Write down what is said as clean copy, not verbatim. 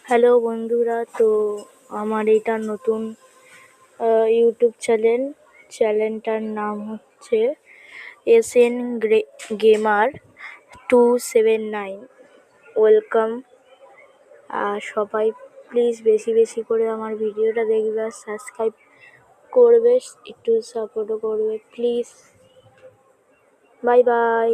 Hello বন্ধুরা, তো আমার এটা নতুন ইউটিউব চ্যানেলটার নাম হচ্ছে SN গেমার 279। ওয়েলকাম। সবাই প্লিজ বেশি বেশি করে আমার ভিডিওটা দেখবে আর সাবস্ক্রাইব করবে, একটু সাপোর্টও করবে প্লিজ। Bye bye.